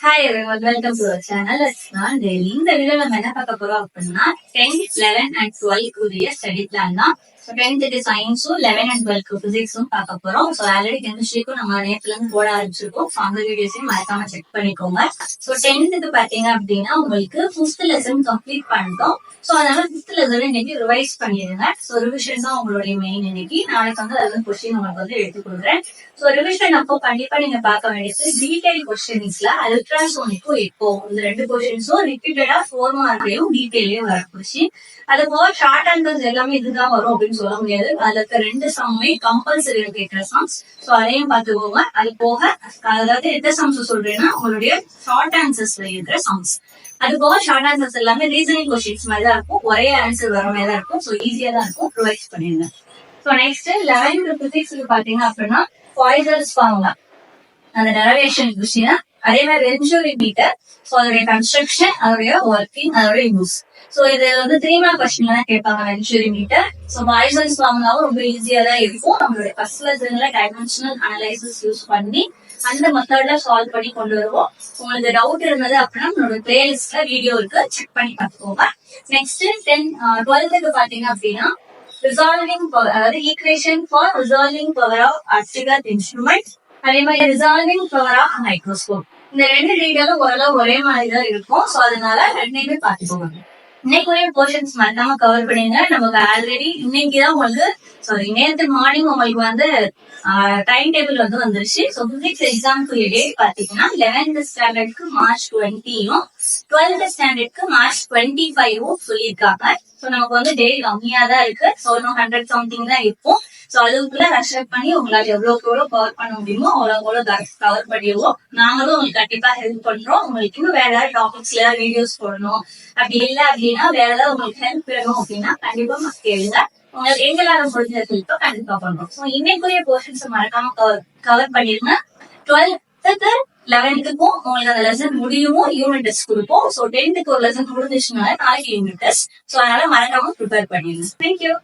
Hi everyone, welcome to our channel. It's not daily. இந்த video நம்ம என்ன பார்க்க போறோம் அப்படின்னா 10th, 11 and 12 உரிய ஸ்டடி பிளான் தான். ஸோ 10th சயின்ஸும் 11 and 12 பிசிக்ஸும் பார்க்க போறோம். ஸோ ஆல்ரெடி கெமிஸ்ட்ரிக்கும் நம்ம நேரத்துல இருந்து போட ஆரம்பிச்சிருக்கோம். ஸோ அந்த வீடியோஸையும் மறக்காம செக் பண்ணிக்கோங்க. ஸோ 10th பாத்தீங்க அப்படின்னா உங்களுக்கு 5th லெசன் கம்ப்ளீட் பண்ணிட்டோம். ஸோ அதனால 5th லெசன் இன்னைக்கு ரிவைஸ் பண்ணிடுங்க. ஸோ ரிவிஷன் தான் உங்களுடைய மெயின் இன்னைக்கு. நாளைக்கு வந்து அதில் கொஸ்டின் உங்களுக்கு வந்து எடுத்து கொடுக்குறேன். ஸோ ரிவிஷன் அப்போ கண்டிப்பா நீங்க பார்க்க வேண்டியது டீடைல் கொஸ்டின்ஸ்ல அல்ட்ராசோனிக்கும் இப்போ இந்த ரெண்டு கொஸ்டின்ஸும் ரிப்பீட்டடா 4 மார்க்லயும் டீடைலையும் வர கொஸ்டின். அது போக ஷார்ட் ஆன்சர்ஸ் எல்லாமே இதுதான் வரும் அப்படின்னு சொல்ல முடியாது. அதுல இருக்க 2 சம்மே கம்பல்சரி கேட்கிற சம்ஸ். ஸோ அதையும் பார்த்துக்கோங்க. அது போக அதாவது எந்த சம்ஸ் சொல்றேன்னா உங்களுடைய ஷார்ட் ஆன்சர்ஸ்ல இருக்கிற சம்ஸ். அது போக ஷார்ட் ஆன்சர்ஸ் எல்லாமே ரீசனிங் கொஸ்டின்ஸ் மாதிரி தான் இருக்கும். ஒரே ஆன்சர் வர மாதிரி தான் இருக்கும். ஸோ ஈஸியா தான் இருக்கும். ரிவைஸ் பண்ணிருங்க. ஸோ நெக்ஸ்ட் 11th பிசிக்ஸ்க்கு பாத்தீங்க அப்படின்னா பாய்சன்ஸ் ஃபார்முலா அந்த டெரிவேஷன் கொஸ்டின். அதே மாதிரி வென்ச்சுரி மீட்டர். ஸோ அதோடைய கன்ஸ்ட்ரக்ஷன், அதோடைய ஒர்க்கிங், அதோடைய யூஸ். ஸோ இது வந்து 3 மார்க் கொஸ்டின்ல தான் கேட்பாங்க வென்ச்சுரி மீட்டர். ஸோ பாய்சன்ஸ் ஃபார்முலாவும் ரொம்ப ஈஸியா தான் இருக்கும். நம்மளுடைய ஃபர்ஸ்ட் லெசன்ல டைமென்ஷனல் அனலைசிஸ் யூஸ் பண்ணி அந்த மெத்தட்ல சால்வ் பண்ணி கொண்டு வருவோம். உங்களுக்கு டவுட் இருந்தது அப்படின்னா நம்மளோட பிளேலிஸ்ட்ல வீடியோ இருக்கு, செக் பண்ணி பார்த்துக்கோங்க. நெக்ஸ்ட் 12th பாத்தீங்க அப்படின்னா ரிசால்விங் பவர், அதாவது equation for resolving power of அஸ்டிகர் இன்ஸ்ட்ருமெண்ட், அதே மாதிரி ரிசால்விங் பவர் ஆஃப் மைக்ரோஸ்கோப். இந்த 2 டீட்டெயிலும் ஓரளவு ஒரே மாதிரி தான் இருக்கும். ஸோ அதனால 2மே பார்த்துக்கோங்க. இன்னைக்குரிய போர்ஷன்ஸ் மறக்காம கவர் பண்ணிருங்க. நமக்கு ஆல்ரெடி இன்னைக்குதான் உங்களுக்கு நேற்று மார்னிங் உங்களுக்கு வந்து டைம் டேபிள் வந்து வந்துருச்சு. ஸோ பிசிக்ஸ் எக்ஸாம்க்கு டேட் பாத்தீங்கன்னா 11th ஸ்டாண்டர்ட்க்கு March 20யும் 12th ஸ்டாண்டர்ட்க்கு March 25ம் சொல்லியிருக்காங்க. ஸோ நமக்கு வந்து டே கம்மியா தான் இருக்கு. ஸோ இன்னும் 100 சம்திங் தான் இருக்கும். ஸோ அதுக்குள்ள ரஷ்அப் பண்ணி உங்களால எவ்வளவுக்கு எவ்வளவு கவர் பண்ண முடியுமோ அவ்வளவு கவர் பண்ணிடுவோம். நாங்களும் உங்களுக்கு கண்டிப்பா ஹெல்ப் பண்றோம். உங்களுக்கு இன்னும் வேற ஏதாவது டாபிக்ஸ்ல வீடியோஸ் போடணும் அப்படி இல்லை அப்படின்னா வேற ஏதாவது உங்களுக்கு ஹெல்ப் வேணும் அப்படின்னா கண்டிப்பா கேளுங்க. உங்களுக்கு எங்களால முடிஞ்ச ஹெல்ப்பை கண்டிப்பா பண்றோம். ஸோ இன்னைக்குரிய போர்ஷன்ஸ் மறக்காம கவர் பண்ணிருங்க. 12th 11th-க்கும் உங்களுக்கு அந்த லெசன் முடியுமோ யூனிட் டெஸ்ட் கொடுப்போம். ஸோ 10th ஒரு லெசன் முடிஞ்சிச்சுனால நாளைக்கு யூனிட் டெஸ்ட். ஸோ அதனால மறக்காம ப்ரிப்பேர் பண்ணிடுங்க. தேங்க்யூ.